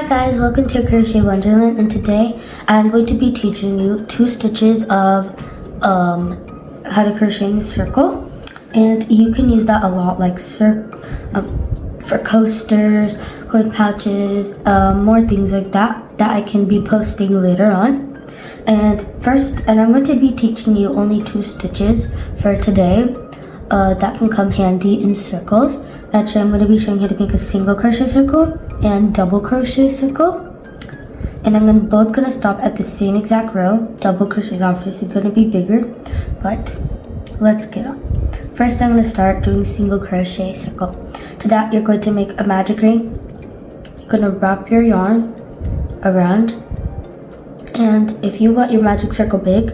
Hi guys, welcome to Crochet Wonderland, and today I'm going to be teaching you 2 stitches of how to crochet in a circle. And you can use that a lot, like for coasters, hood pouches, more things like that I can be posting later on. And I'm going to be teaching you only 2 stitches for today that can come handy in circles. Actually, I'm going to be showing you how to make a single crochet circle and double crochet circle. And I'm both going to stop at the same exact row. Double crochet is obviously going to be bigger, but let's get on. First, I'm going to start doing single crochet circle. To that, you're going to make a magic ring. You're going to wrap your yarn around. And if you want your magic circle big,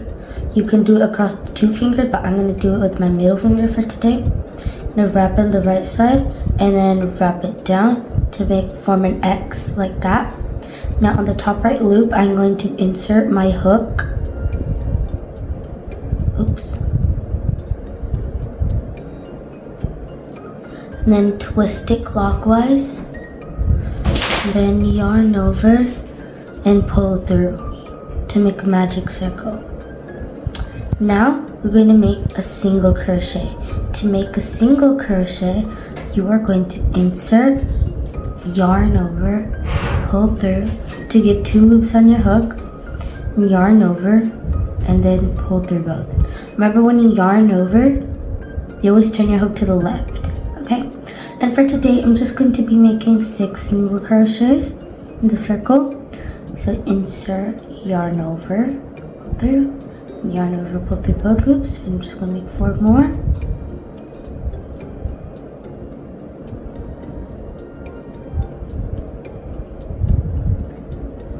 you can do it across the 2 fingers, but I'm going to do it with my middle finger for today. I'm going to wrap it on the right side and then wrap it down to form an X like that. Now on the top right loop, I'm going to insert my hook. Oops. And then twist it clockwise. And then yarn over and pull through to make a magic circle. Now we're going to make a single crochet. To make a single crochet, you are going to insert, yarn over, pull through to get 2 loops on your hook, yarn over, and then pull through both. Remember, when you yarn over, you always turn your hook to the left, okay? And for today, I'm just going to be making 6 single crochets in the circle. So insert, yarn over, pull through, yarn over, pull through both loops, and I'm just going to make 4 more.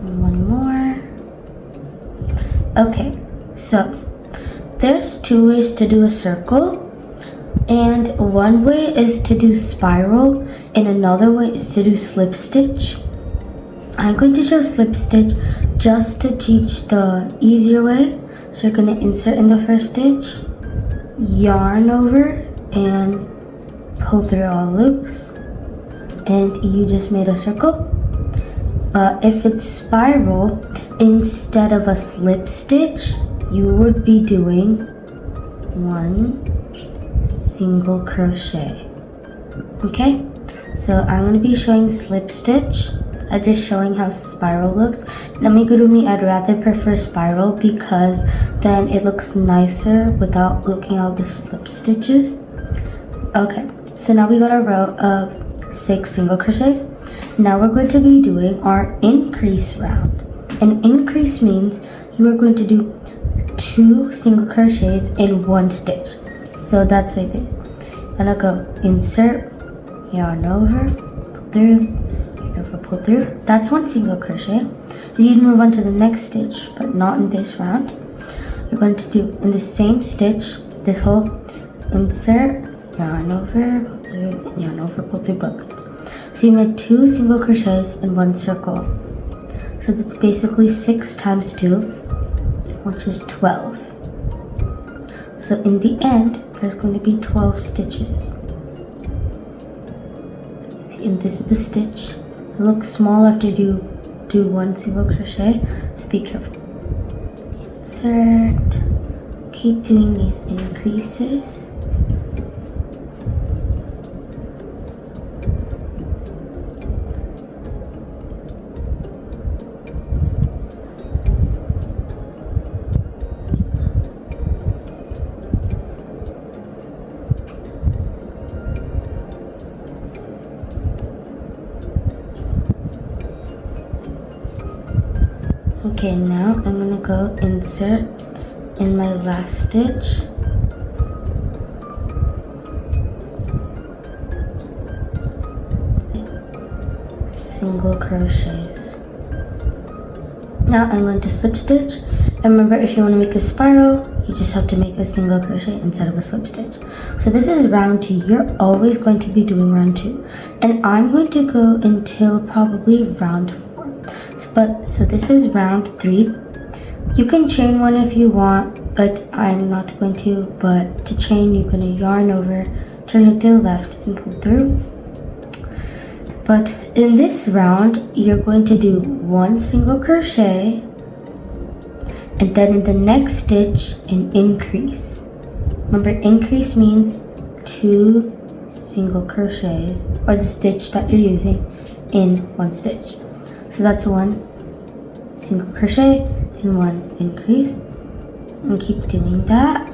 One more. Okay, so there's 2 ways to do a circle, and one way is to do spiral and another way is to do slip stitch. I'm going to show slip stitch just to teach the easier way. So you're going to insert in the first stitch, yarn over, and pull through all loops, and you just made a circle. If it's spiral, instead of a slip stitch, you would be doing 1 single crochet. Okay, so I'm going to be showing slip stitch. I'm just showing how spiral looks. In amigurumi, I'd rather prefer spiral because then it looks nicer without looking at all the slip stitches. Okay, so now we got a row of 6 single crochets. Now we're going to be doing our increase round. An increase means you are going to do 2 single crochets in 1 stitch. So that's like this. I'm gonna go insert, yarn over, pull through, yarn over, pull through. That's 1 single crochet. Then you move on to the next stitch, but not in this round. You're going to do in the same stitch, this whole insert, yarn over, pull through, and yarn over, pull through both loops. So you made 2 single crochets in 1 circle. So that's basically 6 times 2, which is 12. So in the end, there's going to be 12 stitches. See, and this is the stitch. It looks small after you do 1 single crochet, so be careful. Insert. Keep doing these increases. Okay, now I'm going to go insert in my last stitch. Single crochets. Now I'm going to slip stitch. And remember, if you want to make a spiral, you just have to make a single crochet instead of a slip stitch. So this is round 2. You're always going to be doing round 2. And I'm going to go until probably round 4. So this is round 3. You can chain 1 if you want, but I'm not going to. But to chain, you're going to yarn over, turn it to the left, and pull through. But in this round, you're going to do 1 single crochet, and then in the next stitch, an increase. Remember, increase means 2 single crochets, or the stitch that you're using, in 1 stitch. So that's 1 single crochet and 1 increase, and keep doing that.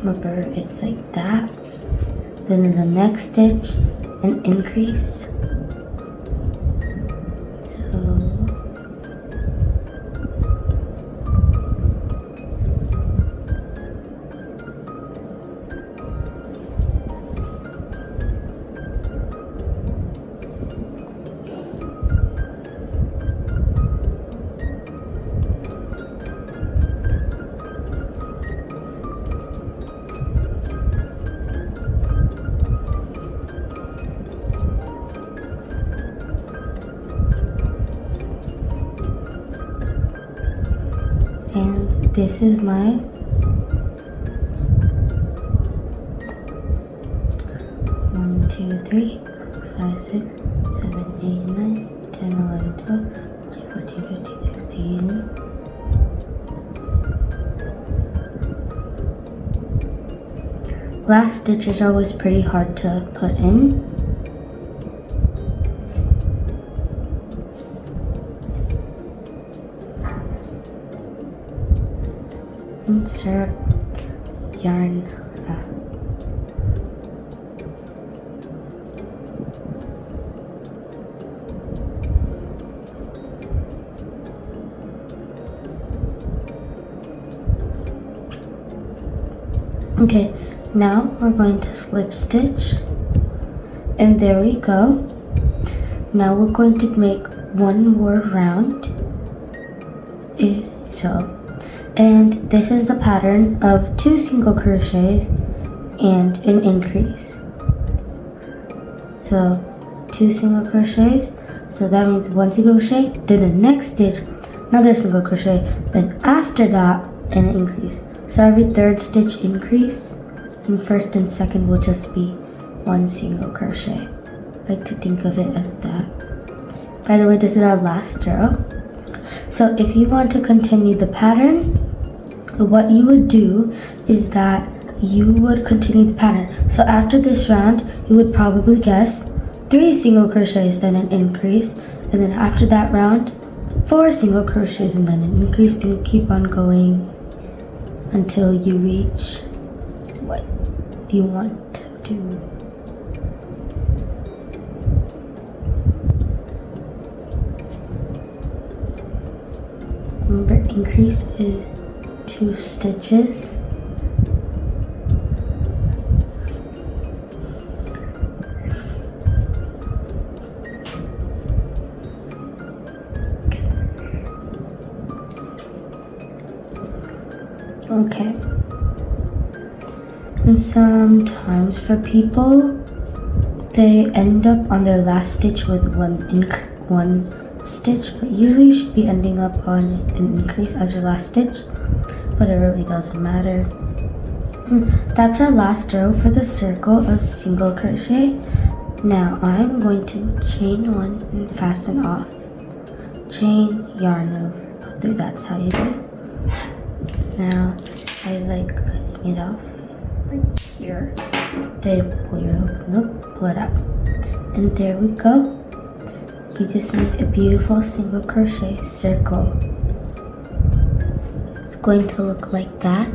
Remember, it's like that. Then in the next stitch, an increase. And this is my one, two, three, 5, 6, 7, 8, 9, 10, 11, 12, 13, 14, 15, 16. Last stitch is always pretty hard to put in. Insert yarn. Okay, now we're going to slip stitch, and there we go. Now we're going to make 1 more round. And this is the pattern of 2 single crochets and an increase. So 2 single crochets, so that means 1 single crochet, then the next stitch, another single crochet, then after that, an increase. So every 3rd stitch increase, and 1st and 2nd will just be 1 single crochet. I like to think of it as that. By the way, this is our last row. So if you want to continue the pattern, what you would do is that you would continue the pattern. So after this round, you would probably guess 3 single crochets, then an increase, and then after that round, 4 single crochets and then an increase, and keep on going until you reach what you want to do. Remember, increase is 2 stitches. Okay. And sometimes for people, they end up on their last stitch with one stitch, but usually you should be ending up on an increase as your last stitch, but it really doesn't matter. That's our last row for the circle of single crochet. Now I'm going to chain 1 and fasten off. Chain, yarn over, go through. That's how you do it. Now I like cutting it off right here. Then pull your hook, pull it out, and there we go. You just made a beautiful single crochet circle. It's going to look like that,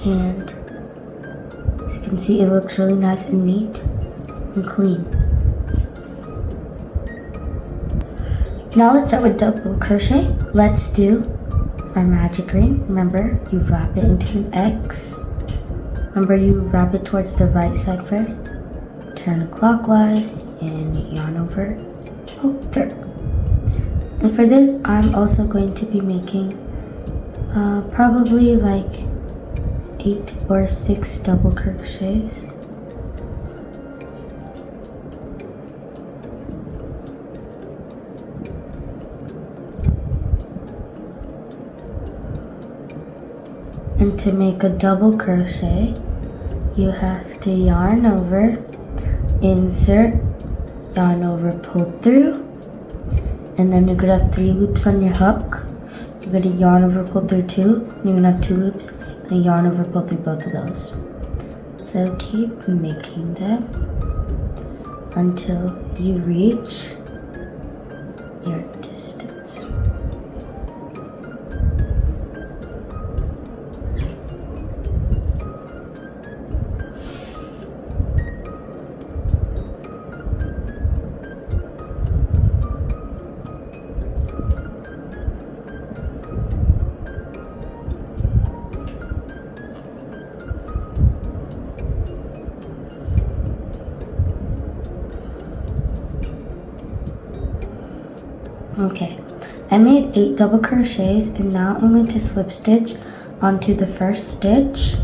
and as you can see, it looks really nice and neat and clean. Now let's start with double crochet. Let's do our magic ring. Remember, you wrap it into an X. Remember, you wrap it towards the right side first, turn it clockwise, and yarn over. And for this, I'm also going to be making probably like 8 or 6 double crochets. And to make a double crochet, you have to yarn over, insert, yarn over, pull through, and then you're gonna have 3 loops on your hook. You're gonna yarn over, pull through 2, and you're gonna have 2 loops, and yarn over, pull through both of those. So keep making them until you reach your distance. Okay, I made 8 double crochets, and now I'm going to slip stitch onto the first stitch.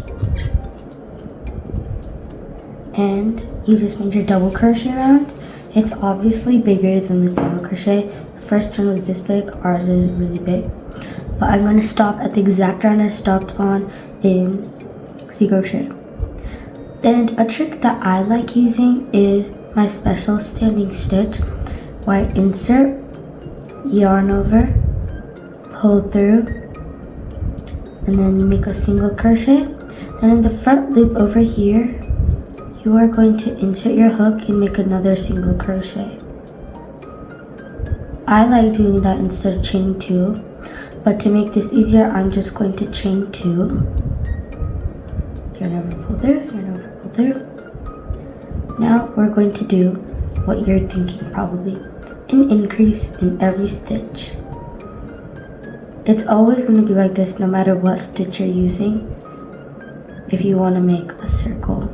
And you just made your double crochet round. It's obviously bigger than the single crochet. The first one was this big, ours is really big. But I'm going to stop at the exact round I stopped on in single crochet. And a trick that I like using is my special standing stitch, where I insert, yarn over, pull through, and then you make a single crochet. Then in the front loop over here, you are going to insert your hook and make another single crochet. I like doing that instead of chaining 2, but to make this easier, I'm just going to chain 2. Yarn over, pull through, yarn over, pull through. Now we're going to do what you're thinking probably, an increase in every stitch. It's always going to be like this no matter what stitch you're using if you want to make a circle.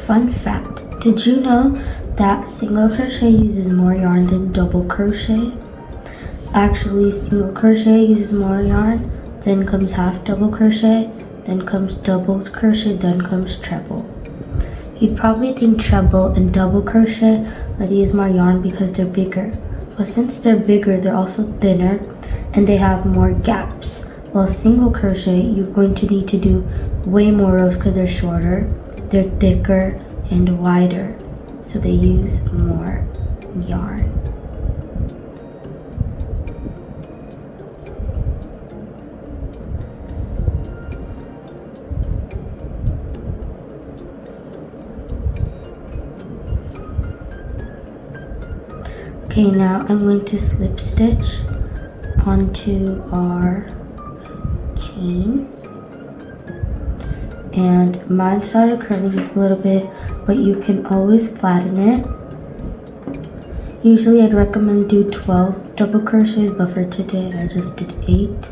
Fun fact, did you know that single crochet uses more yarn than double crochet? Actually, single crochet uses more yarn, then comes half double crochet, then comes double crochet, then comes treble. You'd probably think treble and double crochet would use more yarn because they're bigger. But since they're bigger, they're also thinner and they have more gaps. While single crochet, you're going to need to do way more rows because they're shorter, they're thicker and wider, so they use more yarn. Okay, now I'm going to slip stitch onto our chain. And mine started curling up a little bit, but you can always flatten it. Usually I'd recommend do 12 double crochets, but for today I just did 8.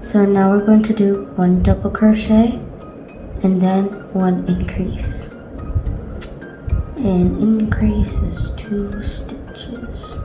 So now we're going to do 1 double crochet and then 1 increase. And increase is 2 stitches.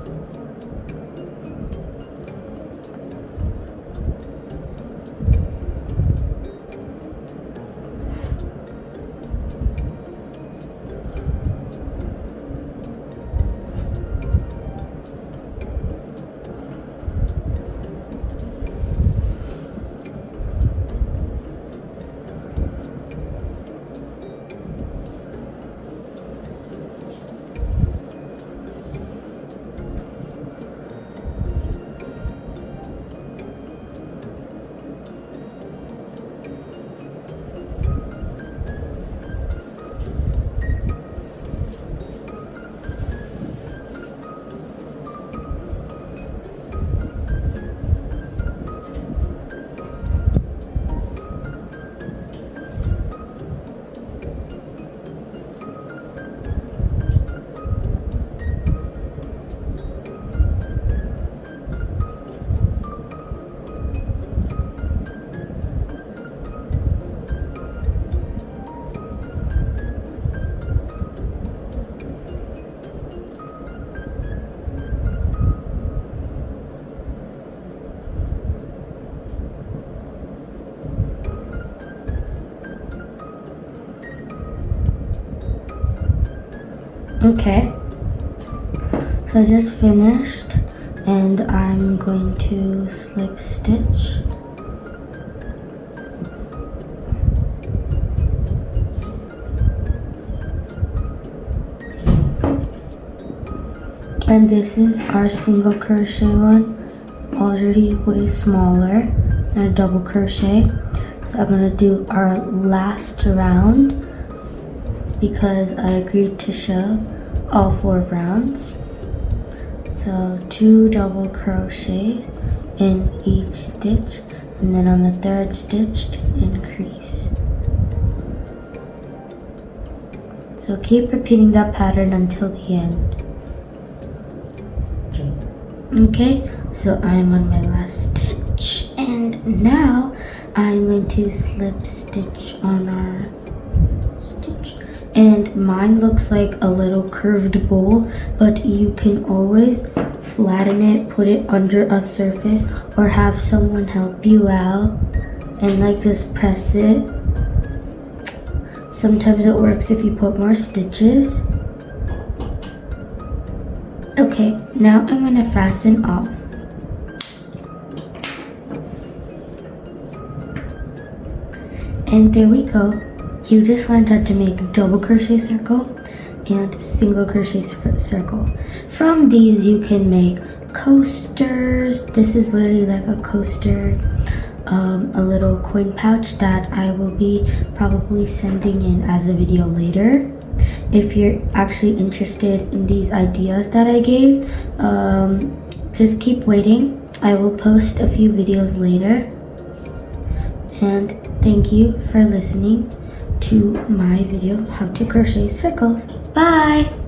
Okay, so I just finished and I'm going to slip stitch. And this is our single crochet one, already way smaller than a double crochet. So I'm gonna do our last round because I agreed to show all 4 rounds. So 2 double crochets in each stitch, and then on the 3rd stitch increase. So keep repeating that pattern until the end. Okay, so I'm on my last stitch, and now I'm going to slip stitch on our stitch. And mine looks like a little curved bowl, but you can always flatten it, put it under a surface, or have someone help you out and like just press it. Sometimes it works if you put more stitches. Okay, now I'm going to fasten off. And there we go. You just learned how to make double crochet circle and single crochet circle. From these you can make coasters. This is literally like a coaster, a little coin pouch that I will be probably sending in as a video later. If you're actually interested in these ideas that I gave, just keep waiting. I will post a few videos later. And thank you for listening to my video, how to crochet circles. Bye!